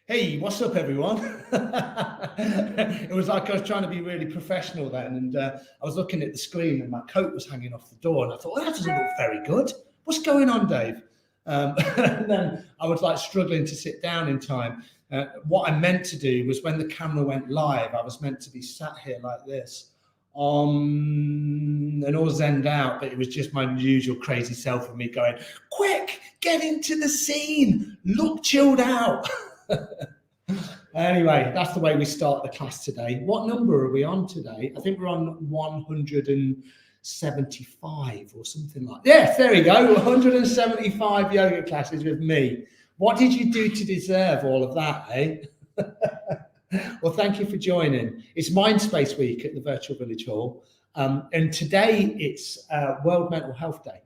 Hey, what's up, everyone? It was like I was trying to be really professional then, and I was looking at the screen, and my coat was hanging off the door, and I thought, well, that doesn't look very good. What's going on, Dave? And then I was like struggling to sit down in time. What I meant to do was when the camera went live, I was meant to be sat here like this, and all zenned out, but it was just my usual crazy self of me going, quick, get into the scene, look chilled out. Anyway, that's the way we start the class today. What number are we on today? I think we're on 175 or something like that. Yes, there we go. 175 yoga classes with me. What did you do to deserve all of that, eh? Well, thank you for joining. It's Mindspace Week at the Virtual Village Hall. And today it's World Mental Health Day.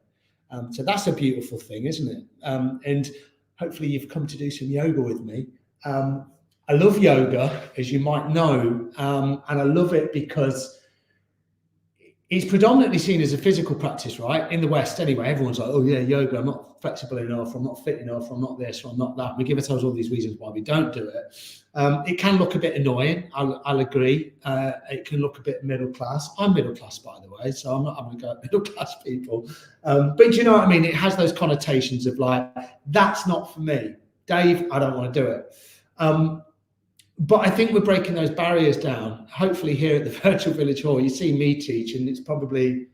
So that's a beautiful thing, isn't it? And hopefully you've come to do some yoga with me. I love yoga, as you might know, and I love it because it's predominantly seen as a physical practice, right? In the West, anyway, everyone's like, oh yeah, yoga, I'm not flexible enough, I'm not fit enough, I'm not this, or I'm not that. We give ourselves all these reasons why we don't do it. It can look a bit annoying, I'll agree. It can look a bit middle class. I'm middle class, by the way, so I'm not having to go at middle class people. But do you know what I mean? It has those connotations of like, that's not for me. Dave, I don't want to do it. But I think we're breaking those barriers down. Hopefully here at the Virtual Village Hall, you see me teach and it's probably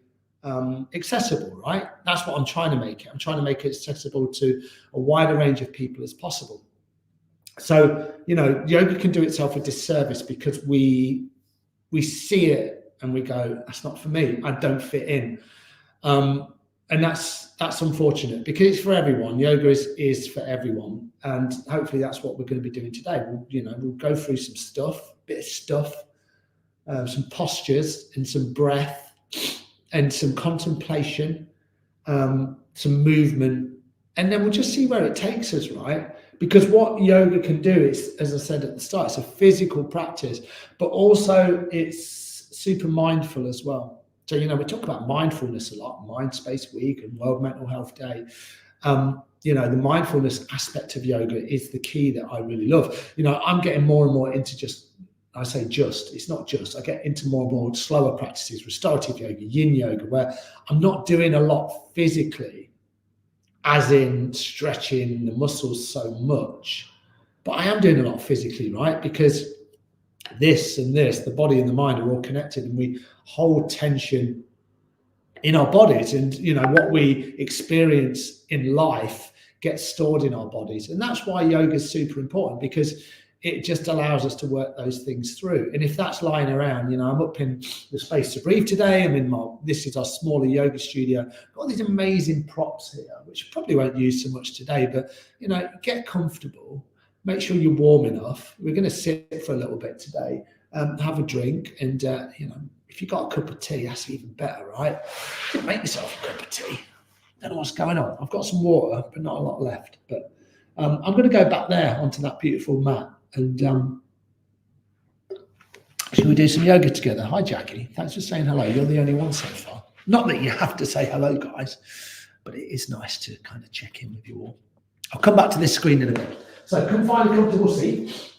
accessible, right? That's what I'm trying to make it. I'm trying to make it accessible to a wider range of people as possible. So, you know, yoga can do itself a disservice because we see it and we go, that's not for me. I don't fit in. And that's unfortunate because it's for everyone. Yoga is for everyone, and hopefully that's what we're going to be doing today. We'll go through some stuff, some postures and some breath and some contemplation, some movement, and then we'll just see where it takes us, right? Because what yoga can do is, as I said at the start, it's a physical practice, but also it's super mindful as well. So, you know, we talk about mindfulness a lot, Mindspace Week and World Mental Health Day. You know, the mindfulness aspect of yoga is the key that I really love. You know, I'm getting more and more into it's not just, I get into more and more slower practices, restorative yoga, yin yoga, where I'm not doing a lot physically, as in stretching the muscles so much, but I am doing a lot physically, right? Because the body and the mind are all connected, and we hold tension in our bodies, and you know what we experience in life gets stored in our bodies. And that's why yoga is super important, because it just allows us to work those things through. And if that's lying around, you know, I'm up in the Space to Breathe today. This is our smaller yoga studio. Got these amazing props here, which probably won't use so much today, but you know, get comfortable. Make sure you're warm enough. We're going to sit for a little bit today, have a drink, and you know, if you've got a cup of tea, that's even better, right? You can make yourself a cup of tea. Don't know what's going on. I've got some water, but not a lot left. But I'm going to go back there onto that beautiful mat, and shall we do some yoga together? Hi, Jackie. Thanks for saying hello. You're the only one so far. Not that you have to say hello, guys, but it is nice to kind of check in with you all. I'll come back to this screen in a bit. So come find a comfortable seat.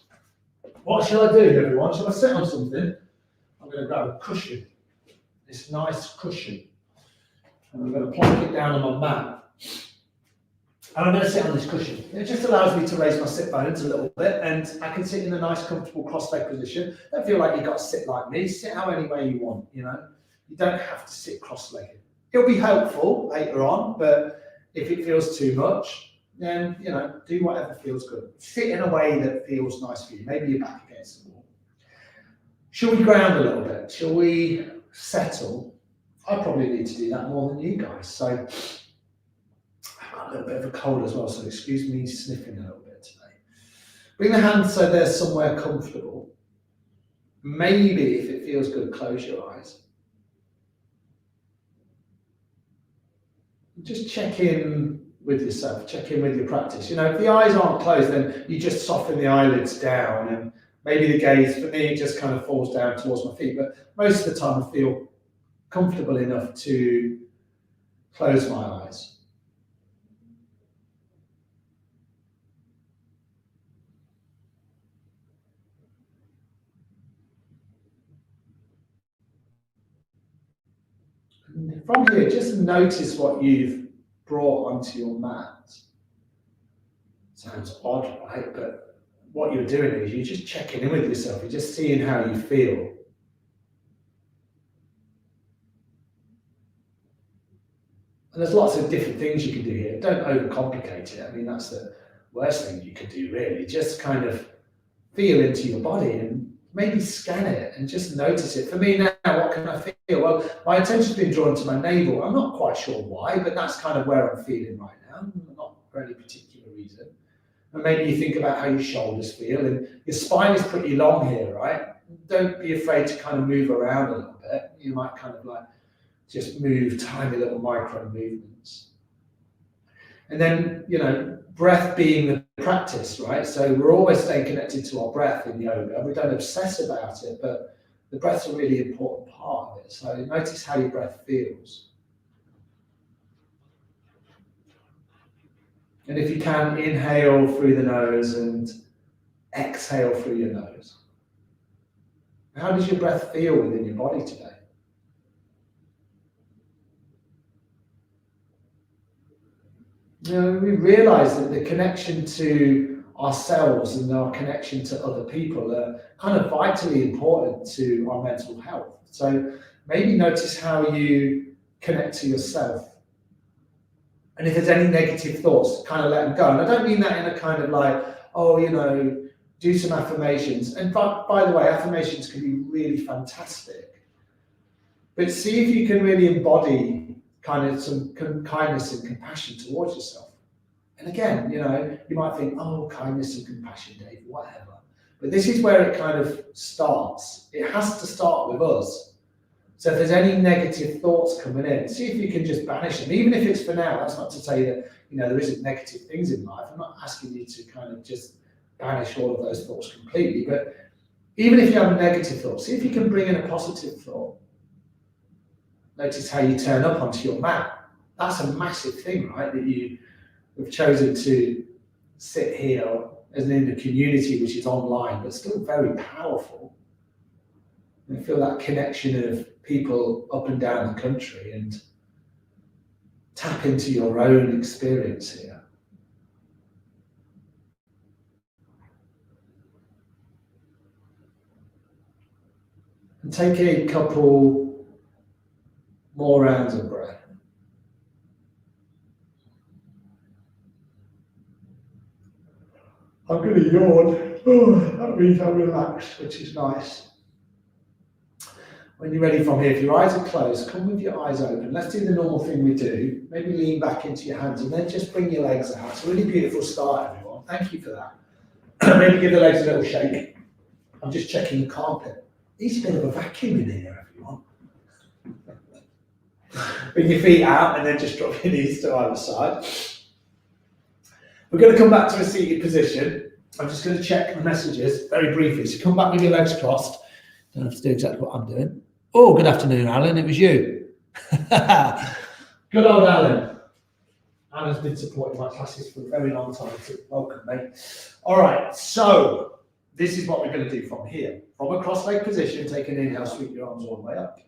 What shall I do, everyone? Shall I sit on something? I'm going to grab a cushion, this nice cushion, and I'm going to plonk it down on my mat. And I'm going to sit on this cushion. It just allows me to raise my sit bones a little bit, and I can sit in a nice, comfortable cross-leg position. Don't feel like you've got to sit like me. Sit how any way you want, you know. You don't have to sit cross-legged. It'll be helpful later on, but if it feels too much, then, you know, do whatever feels good. Sit in a way that feels nice for you. Maybe you're back against the wall. Shall we ground a little bit? Shall we settle? I probably need to do that more than you guys. So I've got a little bit of a cold as well, so excuse me sniffing a little bit today. Bring the hands so they're somewhere comfortable. Maybe if it feels good, close your eyes. Just check in with yourself, check in with your practice. You know, if the eyes aren't closed, then you just soften the eyelids down, and maybe the gaze, for me, it just kind of falls down towards my feet. But most of the time I feel comfortable enough to close my eyes. And from here, just notice what you've brought onto your mat. Sounds odd, right? But what you're doing is you're just checking in with yourself. You're just seeing how you feel. And there's lots of different things you can do here. Don't overcomplicate it. I mean, that's the worst thing you can do, really. Just kind of feel into your body and maybe scan it and just notice it. For me now, what can I feel? Well, my attention's been drawn to my navel. I'm not quite sure why, but that's kind of where I'm feeling right now. Not for any particular reason. And maybe you think about how your shoulders feel, and your spine is pretty long here, right? Don't be afraid to kind of move around a little bit. You might kind of like just move tiny little micro movements. And then, breath being the practice, right? So we're always staying connected to our breath in yoga. We don't obsess about it, but the breath's a really important part of it. So notice how your breath feels. And if you can, inhale through the nose and exhale through your nose. How does your breath feel within your body today? We realize that the connection to ourselves and our connection to other people are kind of vitally important to our mental health. So maybe notice how you connect to yourself. And if there's any negative thoughts, kind of let them go. And I don't mean that in a kind of like, do some affirmations. And by the way, affirmations can be really fantastic. But see if you can really embody kind of some kindness and compassion towards yourself. And again, you might think, kindness and compassion, Dave, whatever. But this is where it kind of starts. It has to start with us. So if there's any negative thoughts coming in, see if you can just banish them, even if it's for now. That's not to say that, there isn't negative things in life. I'm not asking you to kind of just banish all of those thoughts completely. But even if you have a negative thought, see if you can bring in a positive thought. Notice how you turn up onto your mat. That's a massive thing, right? That you have chosen to sit here as in a community which is online, but still very powerful. And feel that connection of people up and down the country and tap into your own experience here. And take a couple more rounds of breath. I'm going to yawn. That means I'm relaxed, which is nice. When you're ready from here, if your eyes are closed, come with your eyes open. Let's do the normal thing we do. Maybe lean back into your hands and then just bring your legs out. It's a really beautiful start, everyone. Thank you for that. Maybe give the legs a little shake. I'm just checking the carpet. Needs a bit of a vacuum in here, everyone. Bring your feet out and then just drop your knees to either side. We're going to come back to a seated position. I'm just going to check the messages very briefly. So come back with your legs crossed. Don't have to do exactly what I'm doing. Oh, good afternoon, Alan. It was you. Good old Alan. Alan's been supporting my classes for a very long time, so welcome, mate. All right, so this is what we're going to do from here. From a cross-leg position, take an inhale, sweep your arms all the way up.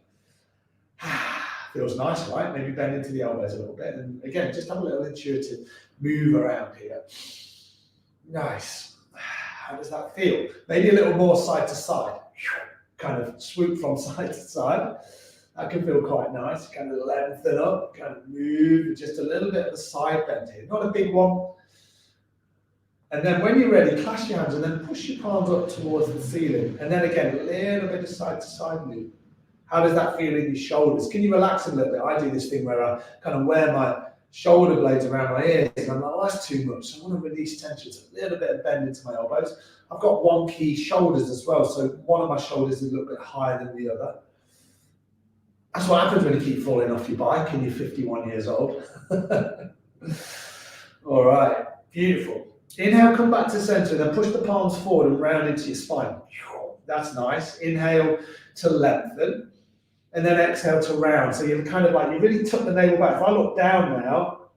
Feels nice, right? Maybe bend into the elbows a little bit. And again, just have a little intuitive move around here. Nice. How does that feel? Maybe a little more side to side. Kind of swoop from side to side. That can feel quite nice. Kind of lengthen up, kind of move, just a little bit of a side bend here. Not a big one. And then when you're ready, clasp your hands and then push your palms up towards the ceiling. And then again, a little bit of side to side move. How does that feel in your shoulders? Can you relax a little bit? I do this thing where I kind of wear my shoulder blades around my ears and I'm like, oh, that's too much. So I want to release tension. So a little bit of bend into my elbows. I've got wonky shoulders as well. So one of my shoulders is a little bit higher than the other. That's what happens when you keep falling off your bike and you're 51 years old. All right, beautiful. Inhale, come back to center, then push the palms forward and round into your spine. That's nice. Inhale to lengthen. And then exhale to round. So you're kind of like, you really tuck the navel back. If I look down now,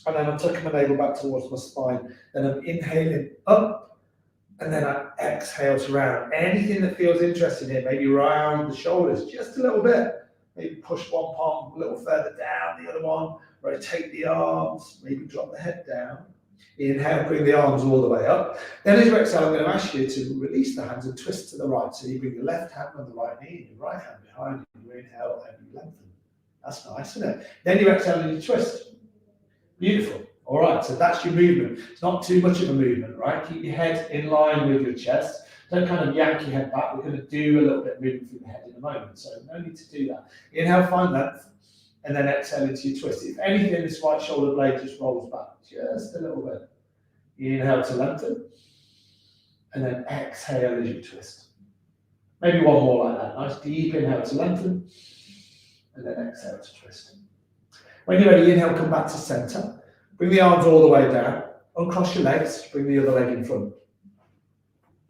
and then I'm tucking my navel back towards my spine, then I'm inhaling up, and then I exhale to round. Anything that feels interesting here, maybe round the shoulders, just a little bit. maybe push one palm a little further down, the other one, rotate the arms, maybe drop the head down. Inhale, bring the arms all the way up. Then as you exhale, I'm going to ask you to release the hands and twist to the right. So you bring your left hand on the right knee and your right hand behind you. You inhale and you lengthen. That's nice, isn't it? Then you exhale and you twist. Beautiful. All right, so that's your movement. It's not too much of a movement, right? Keep your head in line with your chest. Don't kind of yank your head back. We're going to do a little bit of movement through the head in a moment, so no need to do that. Inhale, find length, and then exhale into your twist. If anything, this right shoulder blade just rolls back just a little bit. Inhale to lengthen, and then exhale as you twist. Maybe one more like that. Nice deep inhale to lengthen, and then exhale to twist. When you're ready, inhale, come back to center. Bring the arms all the way down. Uncross your legs, bring the other leg in front.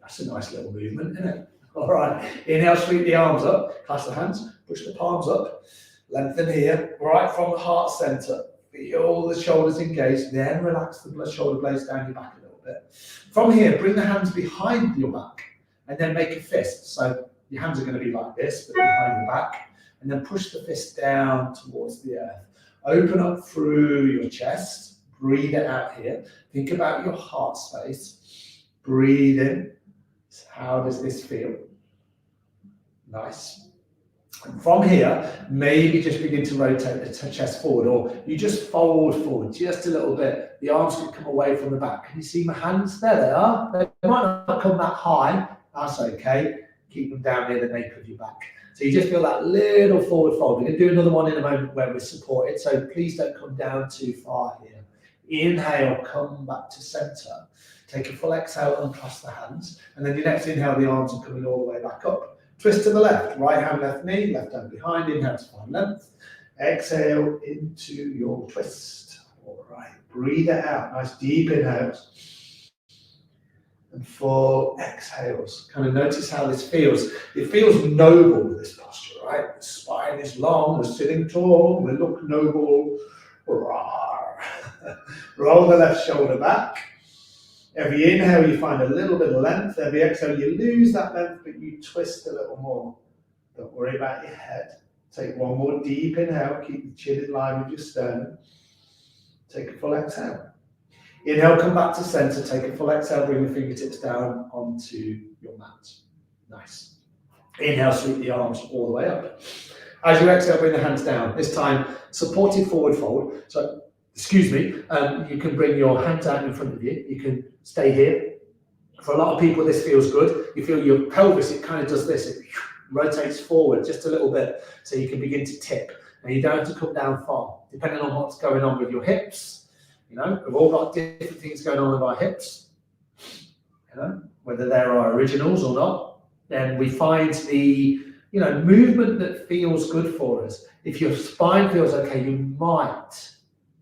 That's a nice little movement, isn't it? All right. Inhale, sweep the arms up, clasp the hands, push the palms up, lengthen here, right from the heart center. Feel the shoulders engaged, then relax the shoulder blades down your back a little bit. From here, bring the hands behind your back and then make a fist. So your hands are going to be like this, but behind your back. And then push the fist down towards the earth. Open up through your chest. Breathe it out here. Think about your heart space. Breathe in. So how does this feel? Nice. And from here, maybe just begin to rotate the chest forward, or you just fold forward just a little bit. The arms can come away from the back. Can you see my hands? There they are. They might not come that high. That's okay. Keep them down near the nape of your back. So you just feel that little forward fold. We're going to do another one in a moment where we're supported, so please don't come down too far here. Inhale, come back to center. Take a full exhale, uncross the hands. And then your next inhale, the arms are coming all the way back up. Twist to the left, right hand, left knee, left hand behind, inhale to find length. Exhale into your twist. All right, breathe it out. Nice deep inhales. And full exhales. Kind of notice how this feels. It feels noble, this posture, right? The spine is long, we're sitting tall, we look noble. Roll the left shoulder back. Every inhale, you find a little bit of length. Every exhale, you lose that length, but you twist a little more. Don't worry about your head. Take one more deep inhale. Keep the chin in line with your sternum. Take a full exhale. Inhale, come back to center. Take a full exhale. Bring the fingertips down onto your mat. Nice. Inhale, sweep the arms all the way up. As you exhale, bring the hands down. This time, supported forward fold. So, excuse me, you can bring your hands out in front of you. You can stay here. For a lot of people, this feels good. You feel your pelvis, it kind of does this. It rotates forward just a little bit so you can begin to tip. And you don't have to come down far, depending on what's going on with your hips. You know, we've all got different things going on with our hips. You know, whether they're our originals or not. Then we find the movement that feels good for us. If your spine feels okay, you might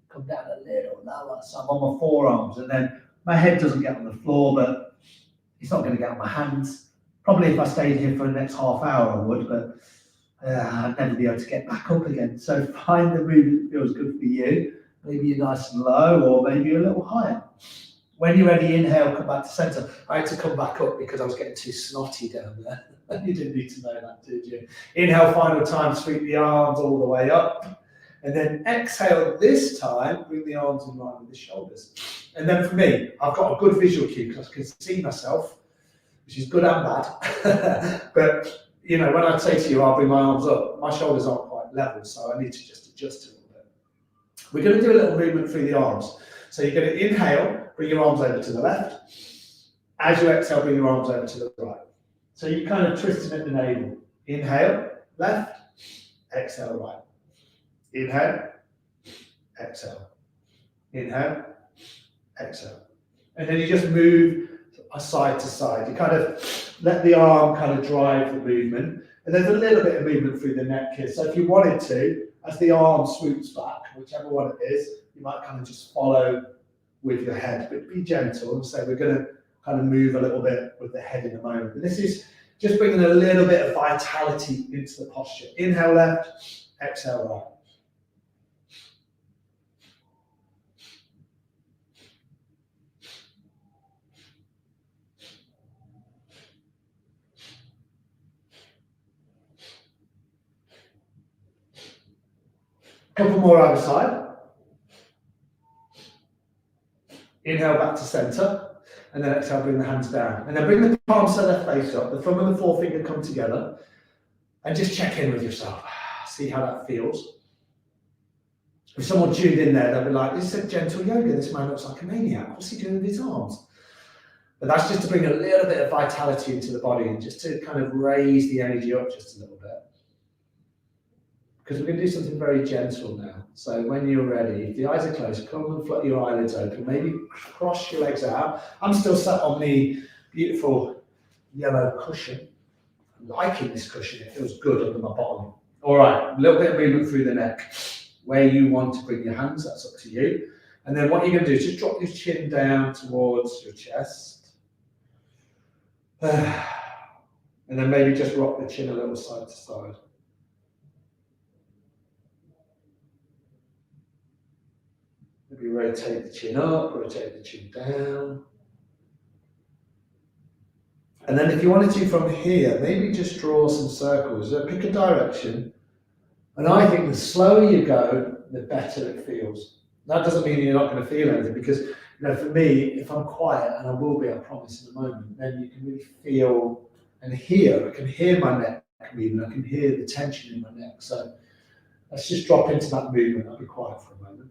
come down a little lower. So I'm on my forearms, and then my head doesn't get on the floor, but it's not going to get on my hands. Probably if I stayed here for the next half hour, I would, but I'd never be able to get back up again. So find the movement that feels good for you. Maybe you're nice and low, or maybe you're a little higher. When you're ready, inhale, come back to center. I had to come back up because I was getting too snotty down there. You didn't need to know that, did you? Inhale, final time, sweep the arms all the way up. And then exhale this time, bring the arms in line with the shoulders. And then for me, I've got a good visual cue because I can see myself, which is good and bad. But, when I say to you, I'll bring my arms up, my shoulders aren't quite level, so I need to just adjust a little bit. We're going to do a little movement through the arms. So you're going to inhale, bring your arms over to the left. As you exhale, bring your arms over to the right. So you're kind of twisting at the navel. Inhale, left, exhale, right. Inhale, exhale. Inhale, exhale. And then you just move side to side. You kind of let the arm kind of drive the movement. And there's a little bit of movement through the neck here. So if you wanted to, as the arm swoops back, whichever one it is, you might kind of just follow with your head, but be gentle. And so we're going to kind of move a little bit with the head in a moment. But this is just bringing a little bit of vitality into the posture. Inhale left, exhale right. Couple more either side. Inhale back to center. And then exhale, bring the hands down. And then bring the palms to their face up. The thumb and the forefinger come together. And just check in with yourself. See how that feels. If someone tuned in there, they'll be like, this is a gentle yoga. This man looks like a maniac. What's he doing with his arms? But that's just to bring a little bit of vitality into the body and just to kind of raise the energy up just a little bit. Because we're going to do something very gentle now. So when you're ready, if the eyes are closed, come and flutter your eyelids open. Maybe cross your legs out. I'm still sat on the beautiful yellow cushion. I'm liking this cushion. It feels good under my bottom. All right, a little bit of movement through the neck. Where you want to bring your hands, that's up to you. And then what you're going to do is just drop your chin down towards your chest. And then maybe just rock the chin a little side to side. Maybe rotate the chin up, rotate the chin down. And then if you wanted to from here, maybe just draw some circles. Pick a direction. And I think the slower you go, the better it feels. That doesn't mean you're not going to feel anything, because for me, if I'm quiet, and I will be, I promise, in a moment, then you can really feel and hear. I can hear my neck moving. I can hear the tension in my neck. So let's just drop into that movement. I'll be quiet for a moment.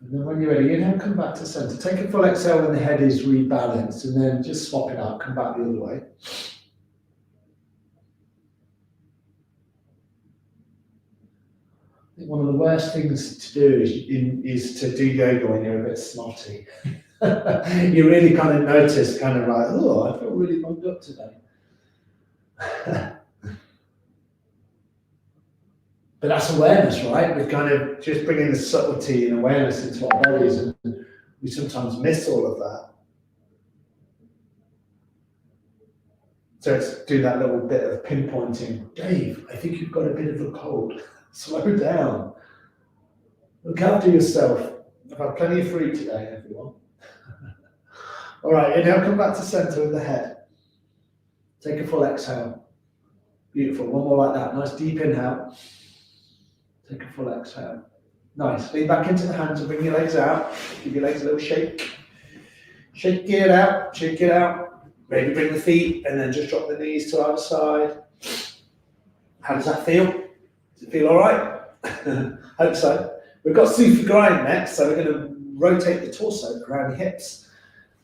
And then when you're ready, inhale, come back to center. Take a full exhale when the head is rebalanced, and then just swap it out, come back the other way. I think one of the worst things to do is to do yoga when you're a bit snotty. You really kind of notice, kind of like, oh, I feel really bummed up today. But that's awareness, right? We're kind of just bringing the subtlety and awareness into our bodies, and we sometimes miss all of that. So it's doing that little bit of pinpointing. Dave, I think you've got a bit of a cold. Slow down. Look after yourself. I've had plenty of fruit today, everyone. All right, inhale, come back to center with the head. Take a full exhale. Beautiful. One more like that. Nice deep inhale. Take a full exhale. Nice. Lean back into the hands and bring your legs out. Give your legs a little shake. Shake it out. Shake it out. Maybe bring the feet and then just drop the knees to either side. How does that feel? Does it feel all right? Hope so. We've got Sufi grind next, so we're going to rotate the torso around the hips.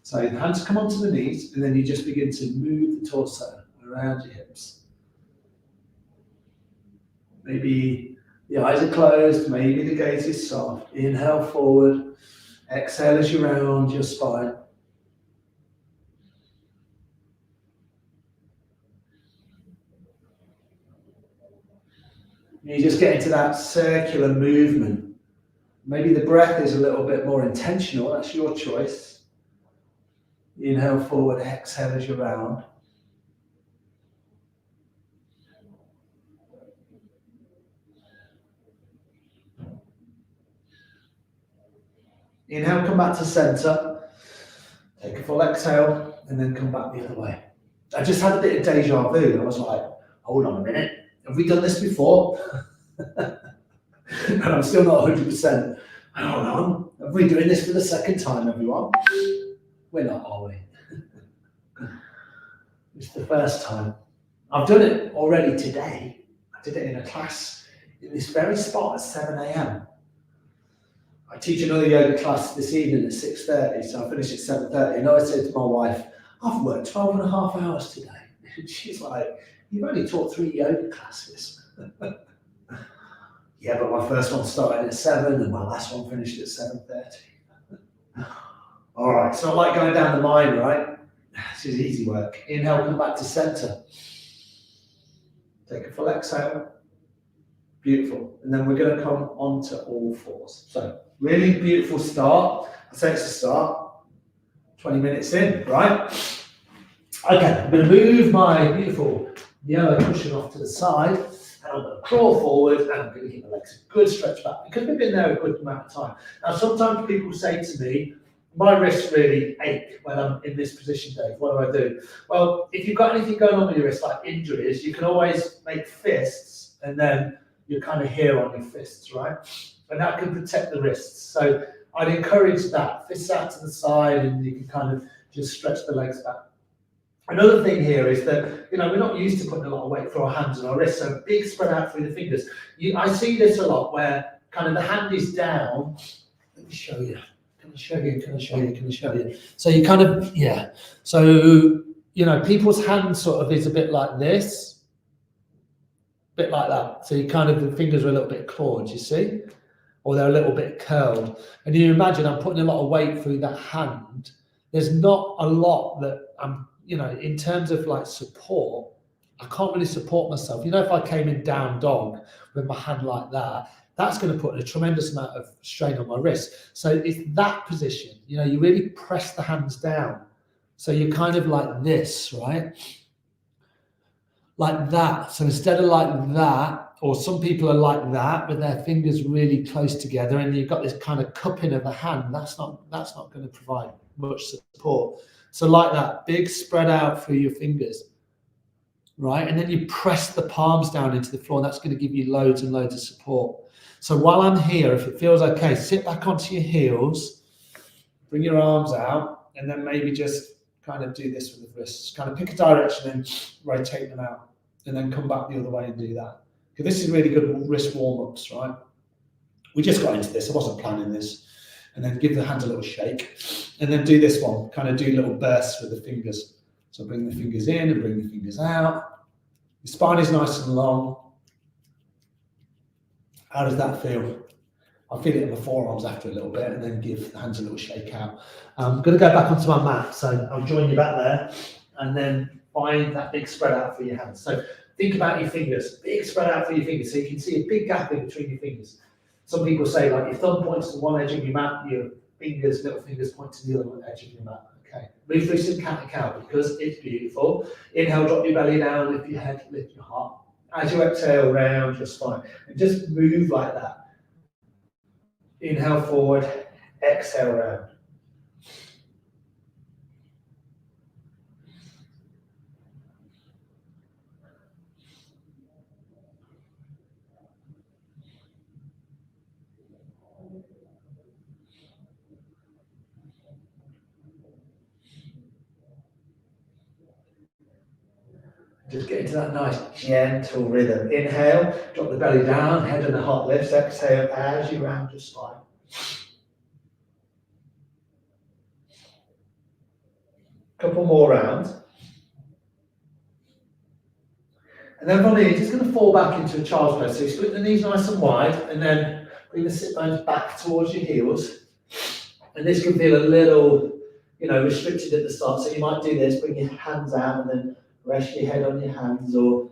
So the hands come onto the knees, and then you just begin to move the torso around your hips. Maybe the eyes are closed, maybe the gaze is soft. Inhale forward, exhale as you round your spine. You just get into that circular movement. Maybe the breath is a little bit more intentional, that's your choice. Inhale forward, exhale as you round. Inhale, come back to center. Take a full exhale and then come back the other way. I just had a bit of deja vu. I was like, hold on a minute. Have we done this before? And I'm still not 100%. Hold on. Are we doing this for the second time, everyone? We're not, are we? It's the first time. I've done it already today. I did it in a class in this very spot at 7 a.m. I teach another yoga class this evening at 6:30, so I finish at 7:30. And I said to my wife, I've worked 12 and a half hours today. And she's like, you've only taught 3 yoga classes. Yeah, but my first one started at 7 and my last one finished at 7:30. All right, it's not like going down the mine, right? This is easy work. Inhale, come back to center. Take a full exhale. Beautiful. And then we're going to come onto all fours. So really beautiful start. I'd say it's a start. 20 minutes in, right? Okay, I'm going to move my beautiful yellow cushion off to the side, and I'm going to crawl forward, and I'm going to give my legs a good stretch back, because we've been there a good amount of time. Now, sometimes people say to me, my wrists really ache when I'm in this position, Dave. What do? Well, if you've got anything going on with your wrists, like injuries, you can always make fists, and then you're kind of here on your fists, right? And that can protect the wrists. So I'd encourage that. Fists out to the side, and you can kind of just stretch the legs back. Another thing here is that, you know, we're not used to putting a lot of weight through our hands and our wrists, so big spread out through the fingers. I see this a lot where kind of the hand is down. Let me show you. Can I show you? So you kind of, yeah. So, you know, people's hand sort of is a bit like this, a bit like that. So you kind of, the fingers are a little bit clawed, you see? Or they're a little bit curled. And you imagine I'm putting a lot of weight through that hand. There's not a lot that I'm, you know, in terms of like support, I can't really support myself. You know, if I came in down dog with my hand like that, that's going to put a tremendous amount of strain on my wrist. So it's that position, you know, you really press the hands down. So you're kind of like this, right? Like that. So instead of like that, or some people are like that with their fingers really close together, and you've got this kind of cupping of the hand, that's not going to provide much support. So like that, big spread out through your fingers, right? And then you press the palms down into the floor, and that's going to give you loads and loads of support. So while I'm here, if it feels okay, sit back onto your heels, bring your arms out, and then maybe just kind of do this with the wrists. Kind of pick a direction and rotate them out, and then come back the other way and do that. Because this is really good wrist warm-ups, right? We just got into this. I wasn't planning this. And then give the hand a little shake. And then do this one. Kind of do little bursts with the fingers. So bring the fingers in and bring the fingers out. Your spine is nice and long. How does that feel? I'll feel it in my forearms after a little bit, and then give the hands a little shake out. I'm going to go back onto my mat. So I'll join you back there. And then find that big spread out for your hands. So think about your fingers, big spread out for your fingers, so you can see a big gap in between your fingers. Some people say, like, your thumb points to one edge of your mat, your fingers, little fingers point to the other edge of your mat. Okay, move through some cat-cow because it's beautiful. Inhale, drop your belly down, lift your head, lift your heart. As you exhale, round your spine, and just move like that. Inhale forward, exhale round. Just get into that nice gentle rhythm. Inhale, drop the belly down, head and the heart lifts. Exhale as you round your spine. Couple more rounds. And then from here, you're just going to fall back into a child's pose. So you split the knees nice and wide, and then bring the sit bones back towards your heels. And this can feel a little, you know, restricted at the start. So you might do this, bring your hands out and then rest your head on your hands, or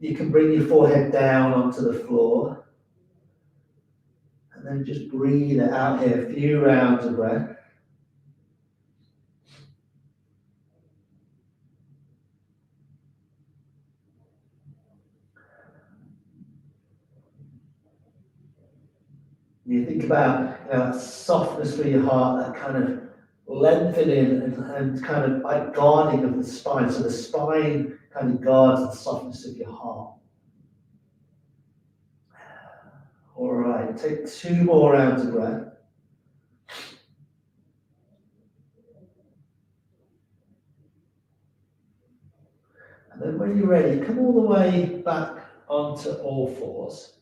you can bring your forehead down onto the floor. And then just breathe it out here, a few rounds of breath. You think about, you know, that softness for your heart, that kind of lengthening and kind of like guarding of the spine. So the spine kind of guards the softness of your heart. All right, take 2 more rounds of breath. And then when you're ready, come all the way back onto all fours.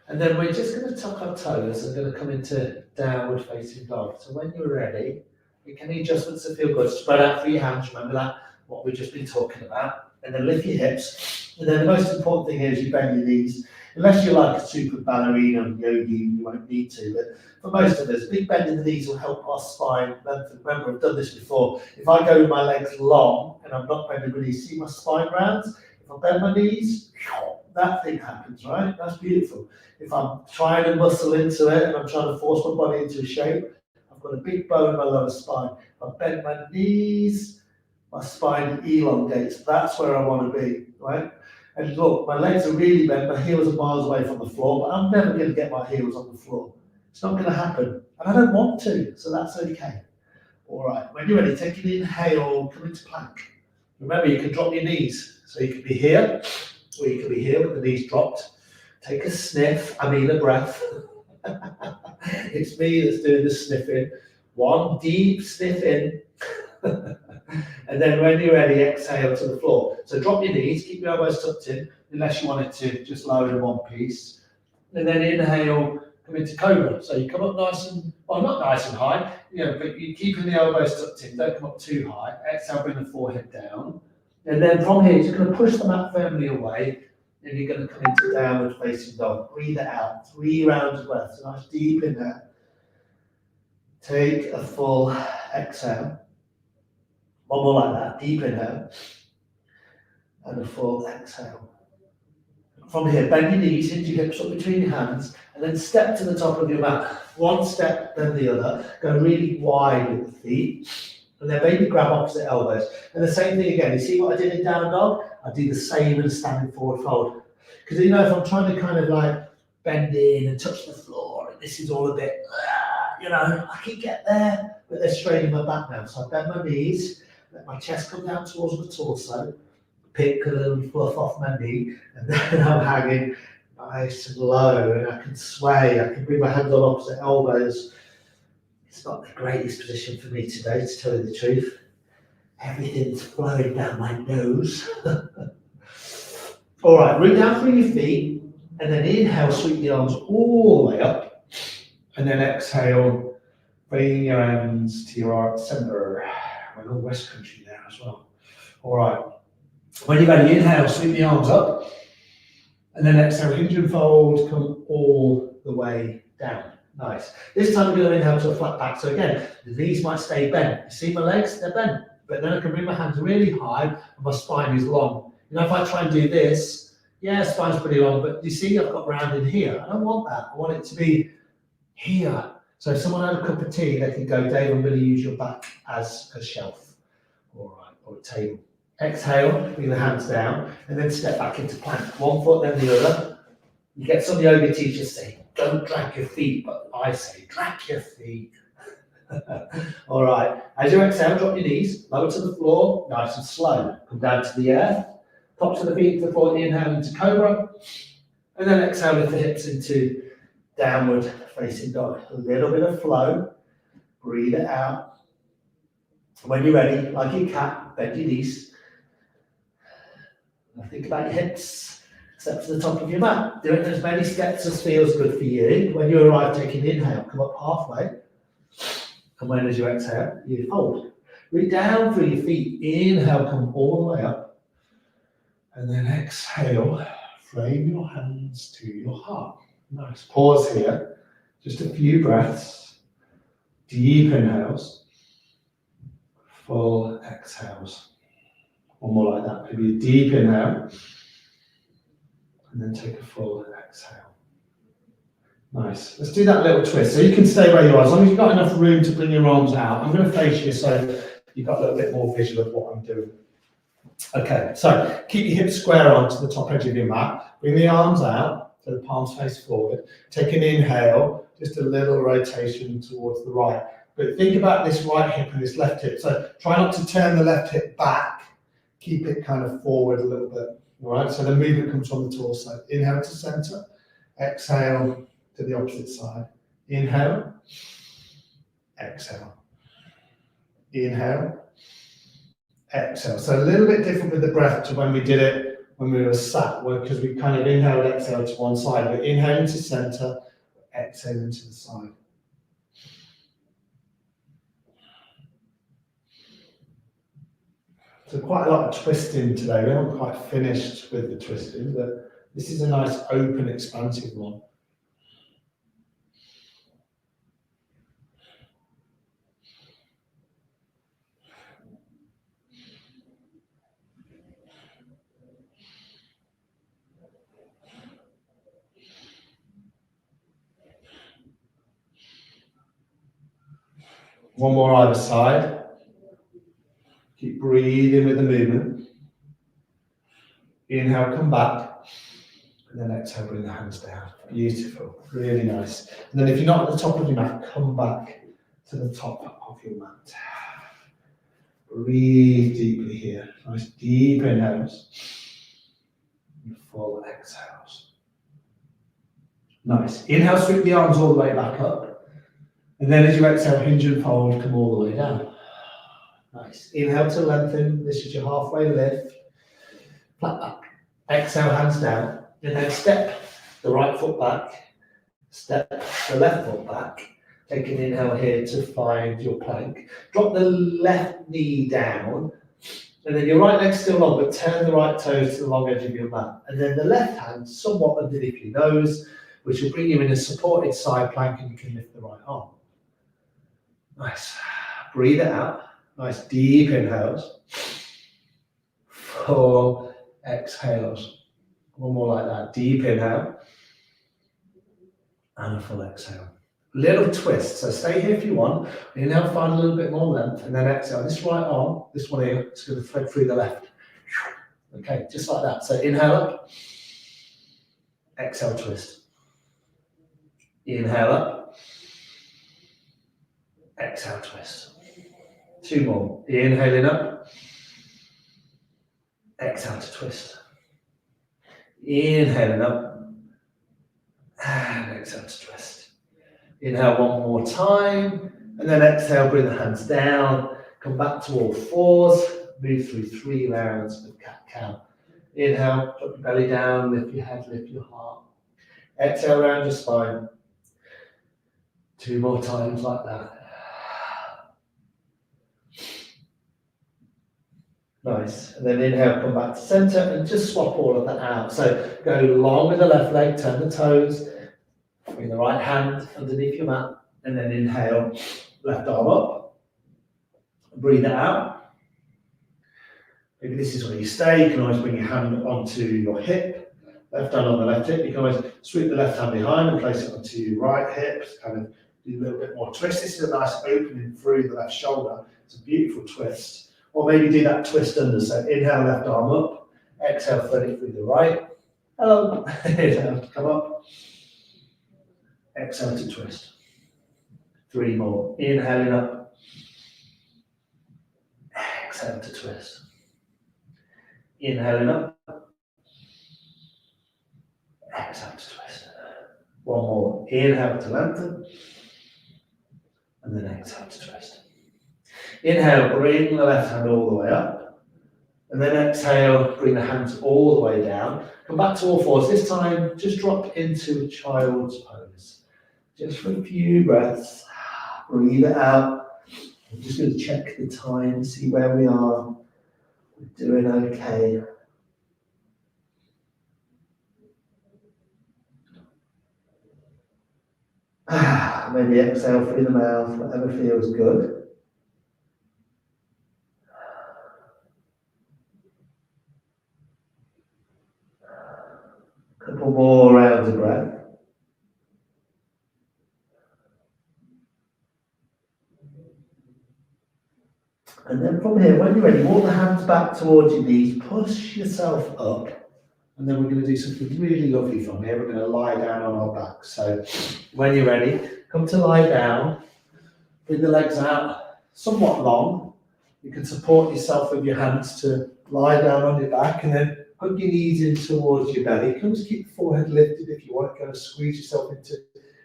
And then we're just going to tuck our toes and going to come into downward facing dog. So when you're ready, make any adjustments that feel good. Spread out through your hands. Remember that, what we've just been talking about. and then lift your hips. And then the most important thing here is you bend your knees. Unless you're like a super ballerina yogi, you won't need to. But for most of us, big bend in the knees will help our spine lengthen. Remember, I've done this before. If I go with my legs long and I'm not bending my knees, see my spine rounds? If I bend my knees, that thing happens, right? That's beautiful. If I'm trying to muscle into it and I'm trying to force my body into a shape, I've got a big bone in my lower spine. If I bend my knees, my spine elongates. That's where I want to be, right? And look, my legs are really bent, my heels are miles away from the floor, but I'm never going to get my heels on the floor. It's not going to happen. And I don't want to, so that's okay. All right, when you're ready, take an inhale, come into plank. Remember, you can drop your knees. So you can be here, or you can be here with the knees dropped. Take a sniff, I mean a breath. It's me that's doing the sniffing. One deep sniff in. And then when you're ready, exhale to the floor. So drop your knees, keep your elbows tucked in, unless you wanted to just lower them one piece. And then inhale, come into cobra. So you come up nice and, well, not nice and high, but you're keeping the elbows tucked in, don't come up too high. Exhale, bring the forehead down. And then from here, you're just going to push the mat firmly away, and you're going to come into downward facing dog. Breathe it out, 3 rounds of breath. So nice deep in there. Take a full exhale. One more like that, deep inhale, and a full exhale. From here, bend your knees, hinge your hips up between your hands, and then step to the top of your mat. One step, then the other. Go really wide with the feet, and then maybe grab opposite elbows. And the same thing again. You see what I did in down dog? I do the same in a standing forward fold. Because if I'm trying to kind of like bend in and touch the floor, and this is all a bit, I can get there, but they're straining my back now. So I bend my knees. Let my chest come down towards my torso, pick a little fluff off my knee, and then I'm hanging nice and low, and I can sway, I can bring my hands on opposite elbows. It's not the greatest position for me today, to tell you the truth. Everything's flowing down my nose. All right, root down through your feet, and then inhale, sweep the arms all the way up, and then exhale, bring your hands to your heart center. We're all West Country there as well. All right. When you're ready, inhale, sweep the arms up. And then exhale, hinge and fold, come all the way down. Nice. This time we're going to inhale to a flat back. So again, the knees might stay bent. You see my legs? They're bent. But then I can bring my hands really high and my spine is long. If I try and do this, yeah, spine's pretty long, but you see I've got round in here. I don't want that. I want it to be here. So if someone had a cup of tea, they could go, Dave, I'm going to use your back as a shelf, all right, or a table. Exhale, bring the hands down, and then step back into plank. One foot, then the other. You get some yoga teachers say, don't drag your feet, but I say, drag your feet. All right, as you exhale, drop your knees, lower to the floor, nice and slow. Come down to the earth, tops of the feet to the floor, inhale into cobra, and then exhale, lift the hips into downward facing dog. A little bit of flow, breathe it out. When you're ready, like your cat, bend your knees. Now think about your hips. Step to the top of your mat. Do it as many steps as feels good for you. When you arrive, take an inhale, come up halfway. And when as you exhale, you fold. Reach down through your feet. Inhale, come all the way up. And then exhale, frame your hands to your heart. Nice. Pause here. Just a few breaths. Deep inhales. Full exhales. One more like that. Maybe a deep inhale. And then take a full exhale. Nice. Let's do that little twist. So you can stay where you are. As long as you've got enough room to bring your arms out. I'm going to face you so you've got a little bit more visual of what I'm doing. Okay, so keep your hips square onto the top edge of your mat. Bring the arms out, so the palms face forward. Take an inhale, just a little rotation towards the right. But think about this right hip and this left hip. So try not to turn the left hip back. Keep it kind of forward a little bit. All right, so the movement comes from the torso. Inhale to center, exhale to the opposite side. Inhale, exhale. Inhale, exhale. So a little bit different with the breath to when we did it when we were sat, because we kind of inhaled, exhaled to one side, but inhale into center, exhale into the side. So quite a lot of twisting today. We haven't quite finished with the twisting, but this is a nice open, expansive one. One more either side. Keep breathing with the movement. Inhale, come back. And then exhale, bring the hands down. Beautiful, really nice. And then if you're not at the top of your mat, come back to the top of your mat. Breathe deeply here. Nice deep inhales. And full exhales. Nice. Inhale, sweep the arms all the way back up. And then as you exhale, hinge and fold, come all the way down. Nice. Inhale to lengthen. This is your halfway lift. Flat back. Exhale, hands down. And then step the right foot back. Step the left foot back. Take an inhale here to find your plank. Drop the left knee down. And then your right leg's still long, but turn the right toes to the long edge of your mat. And then the left hand somewhat underneath your nose, which will bring you in a supported side plank, and you can lift the right arm. Nice. Breathe it out. Nice deep inhales. Full exhales. One more like that. Deep inhale. And a full exhale. Little twist. So stay here if you want. Inhale, find a little bit more length. And then exhale. This right arm, this one here, it's going to thread through the left. Okay, just like that. So inhale up. Exhale, twist. Inhale up. Exhale, twist. Two more. Inhaling up. Exhale to twist. Inhaling up. And exhale to twist. Inhale one more time. And then exhale, bring the hands down. Come back to all fours. Move through 3 rounds of cat-cow. Inhale, drop your belly down, lift your head, lift your heart. Exhale, round your spine. 2 more times like that. Nice. And then inhale, come back to center and just swap all of that out. So go long with the left leg, turn the toes, bring the right hand underneath your mat, and then inhale, left arm up. Breathe it out. Maybe this is where you stay. You can always bring your hand onto your hip, left hand on the left hip. You can always sweep the left hand behind and place it onto your right hip. Kind of do a little bit more twist. This is a nice opening through the left shoulder. It's a beautiful twist. Or maybe do that twist under. So inhale, left arm up. Exhale, thread it through the right. Hello. Inhale to come up. Exhale to twist. 3 more. Inhaling up. Exhale to twist. Inhaling up. Exhale to twist. 1 more. Inhale to lengthen. And then exhale to twist. Inhale, bring the left hand all the way up. And then exhale, bring the hands all the way down. Come back to all fours. This time, just drop into a child's pose. Just for a few breaths. Breathe it out. I'm just going to check the time, see where we are. We're doing okay. Maybe exhale through the mouth, whatever feels good. Couple more rounds of breath. And then from here, when you're ready, walk the hands back towards your knees, push yourself up, and then we're going to do something really lovely from here. We're going to lie down on our back. So when you're ready, come to lie down, bring the legs out somewhat long. You can support yourself with your hands to lie down on your back, and then hug your knees in towards your belly. You can just keep the forehead lifted if you want. Kind of squeeze yourself into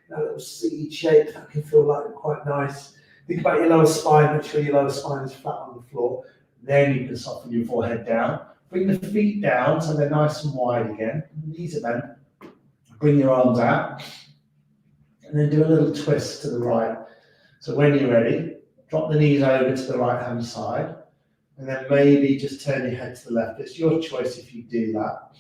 that little seed shape. That can feel like quite nice. Think about your lower spine. Make sure your lower spine is flat on the floor. Then you can soften your forehead down. Bring the feet down so they're nice and wide again. Knees are bent. Bring your arms out. And then do a little twist to the right. So when you're ready, drop the knees over to the right hand side. And then maybe just turn your head to the left. It's your choice if you do that.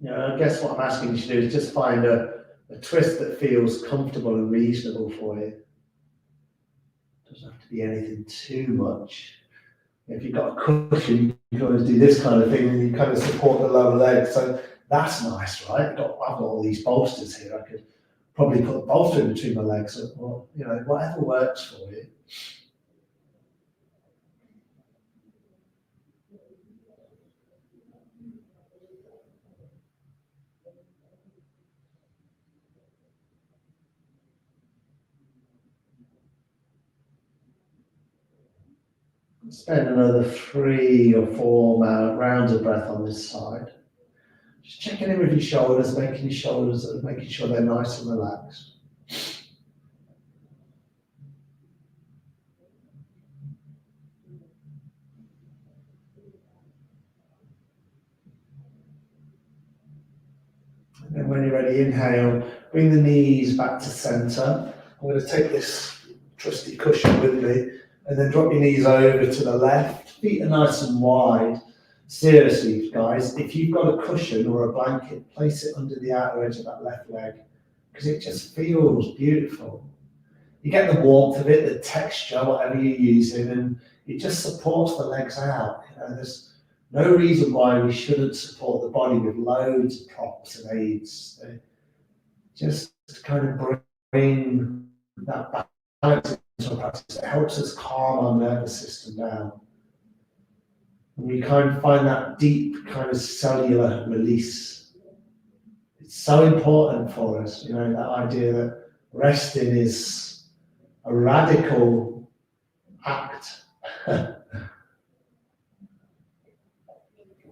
I guess what I'm asking you to do is just find a twist that feels comfortable and reasonable for you. Doesn't have to be anything too much. If you've got a cushion, you can always do this kind of thing and you kind of support the lower leg. So that's nice, right? I've got all these bolsters here. I could probably put a bolster in between my legs, or whatever works for you. Spend another 3 or 4 rounds of breath on this side. Just checking in with your shoulders, making sure they're nice and relaxed. And then when you're ready, inhale, bring the knees back to center. I'm going to take this trusty cushion with me and then drop your knees over to the left. Feet are nice and wide. Seriously, guys, if you've got a cushion or a blanket, place it under the outer edge of that left leg because it just feels beautiful. You get the warmth of it, the texture, whatever you're using, and it just supports the legs out. There's no reason why we shouldn't support the body with loads of props and aids. They just kind of bring that balance into practice. It helps us calm our nervous system down. And we kind of find that deep kind of cellular release. It's so important for us, that idea that resting is a radical act.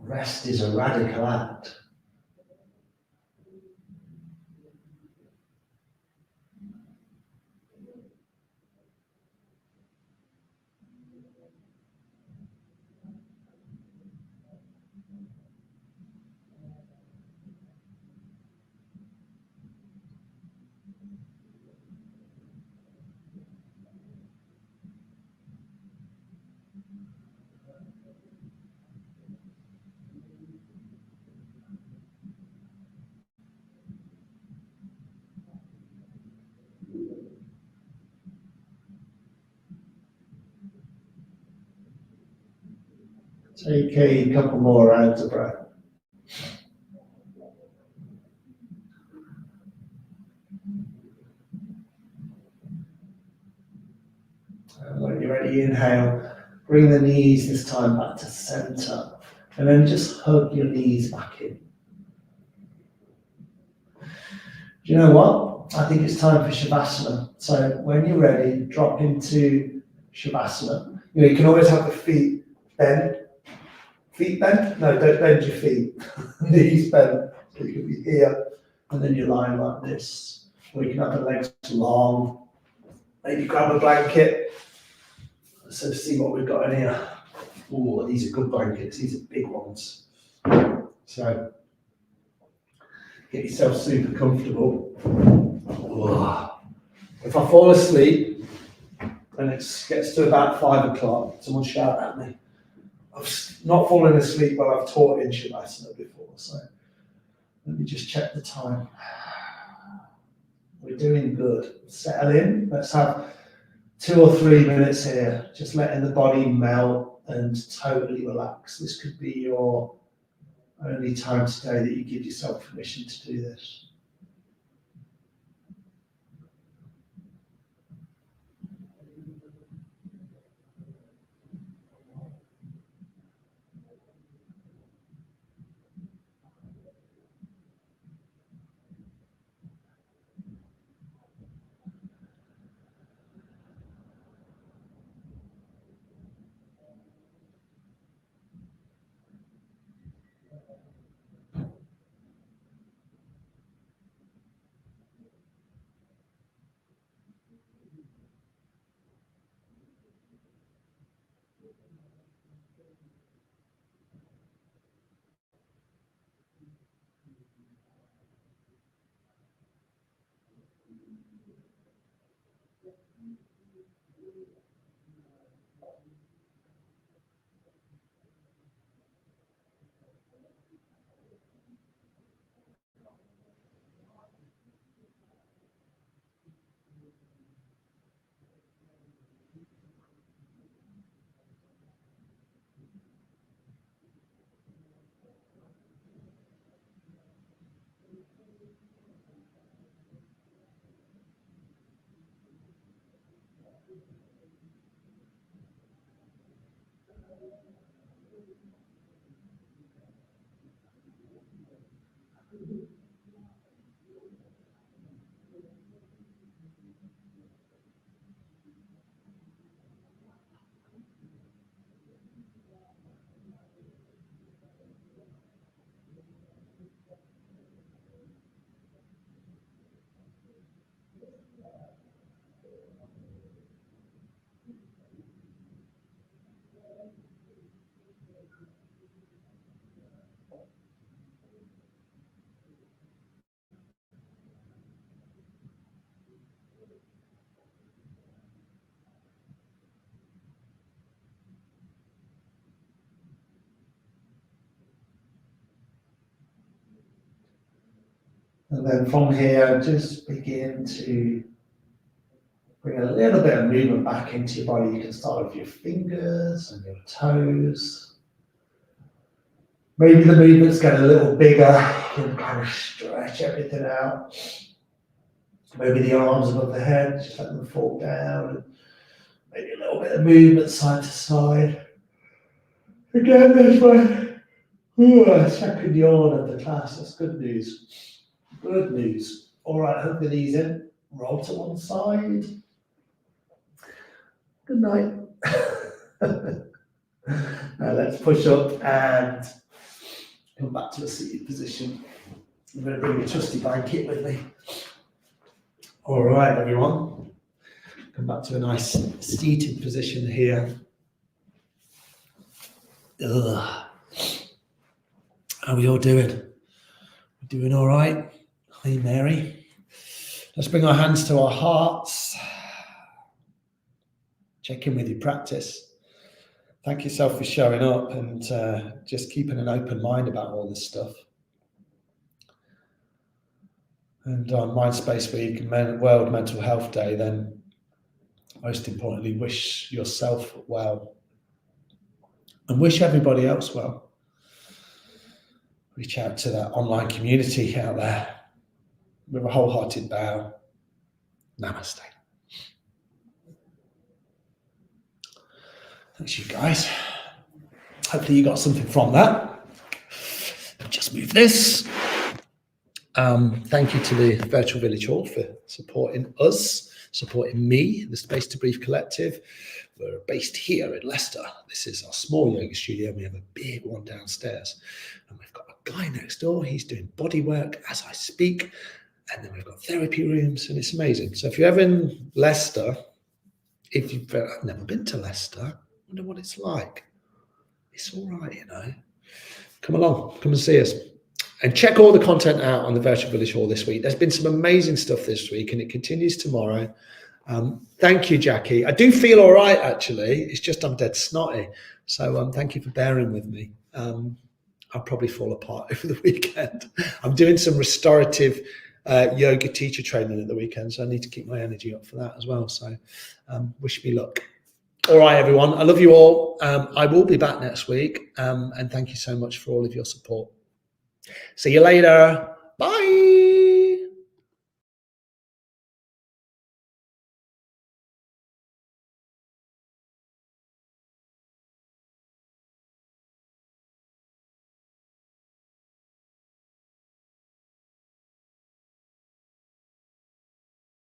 Rest is a radical act. Take a couple more rounds of breath. And when you're ready, inhale, bring the knees this time back to center, and then just hug your knees back in. Do you know what? I think it's time for Shavasana. So when you're ready, drop into Shavasana. You can always have the feet bent. Feet bent? No, don't bend your feet. Knees bent. So you can be here, and then you're lying like this. Or you can have the legs long. Maybe grab a blanket. So see what we've got in here. Oh, these are good blankets. These are big ones. So get yourself super comfortable. Oh. If I fall asleep and it gets to about 5 o'clock, someone shout at me. I've not fallen asleep while I've taught in Shavasana before, so let me just check the time. We're doing good. Settle in. Let's have 2 or 3 minutes here, just letting the body melt and totally relax. This could be your only time today that you give yourself permission to do this. And then from here, just begin to bring a little bit of movement back into your body. You can start with your fingers and your toes. Maybe the movements get a little bigger. You can kind of stretch everything out. Maybe the arms above the head, just let them fall down. Maybe a little bit of movement side to side. Again, there's my second yawn of the class. That's good news. Good news. All right, hook the knees in. Roll to one side. Good night. Now let's push up and come back to a seated position. I'm going to bring my trusty blanket with me. All right, everyone. Come back to a nice seated position here. Ugh. How are we all doing? We're doing all right? Hey, Mary. Let's bring our hands to our hearts. Check in with your practice. Thank yourself for showing up and just keeping an open mind about all this stuff. And on Mindspace Week and World Mental Health Day, then most importantly, wish yourself well and wish everybody else well. Reach out to that online community out there with a wholehearted bow. Namaste. Thanks, you guys. Hopefully you got something from that. Just move this. Thank you to the Virtual Village Hall for supporting us, supporting me, the Space to Breathe Collective. We're based here in Leicester. This is our small yoga studio. We have a big one downstairs. And we've got a guy next door. He's doing body work as I speak. And then we've got therapy rooms, and it's amazing. So if you're ever in Leicester, I've never been to Leicester, I wonder what it's like. It's all right, you know. Come along, come and see us. And check all the content out on the Virtual Village Hall this week. There's been some amazing stuff this week, and it continues tomorrow. Thank you, Jackie. I do feel all right, actually. It's just I'm dead snotty. So thank you for bearing with me. I'll probably fall apart over the weekend. I'm doing some restorative yoga teacher training at the weekend, so I need to keep my energy up for that as well. So wish me luck. All right, everyone. I love you all. I will be back next week. And thank you so much for all of your support. See you later.